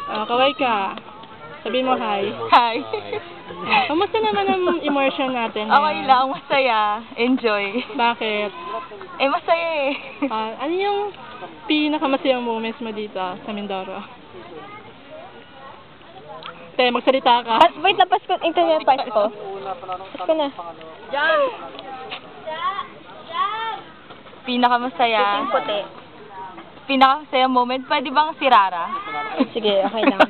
Kaway ka. Sabi mo hi. Hi. Kamusta naman ang immersion natin? Okay lang, masaya. Enjoy. Bakit? Masaya eh. Ano yung pinakamasayang moments mo dito sa Mindoro? Te, magsalita ka. Wait, labas ko. Internet pass ko. Pass ko na. Yan! Pinakamasaya. Pinakamasaya moment. Pwede bang si Rara? Sige, okay lang.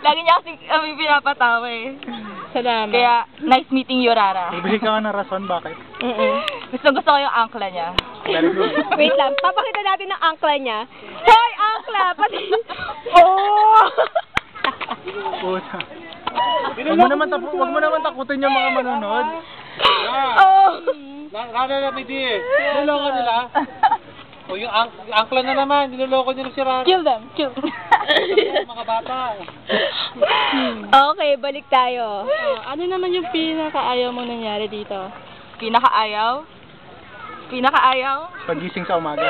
Lagi niya kasi kami pinapatawa eh. Salamat. Kaya, nice meeting you, Rara. Nagbigay ka nga ng rason, bakit? Gusto ko yung angkla niya. Very good. Wait lang, papakita natin ng angkla niya. Hoy, angkla! Pati... Oh! Puta. Wag mo naman takutin yung mga manonood. Oh! Rara na pwede eh. Niloloko nila. O yung angkla na naman, niloloko nila si Rara. Kill them, kill. Mga bata. Okay, balik tayo. Ano naman yung pinakaayaw mo nangyari dito? Pinakaayaw? Pinakaayaw? Pagising sa umaga.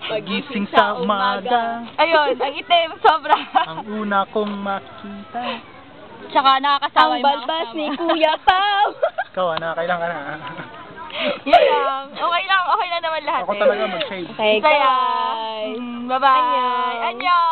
Pagising sa umaga. Ayun, ang itim, sobra. Ang una kong makita. Tsaka nakakasawa Ang balbas ni Kuya Pao. Ikaw, kailangan ka na. Yan lang. Okay lang naman lahat Ako eh. talaga mag-shade. Okay, Saya. guys. Bye-bye. Annyeong. Annyeong.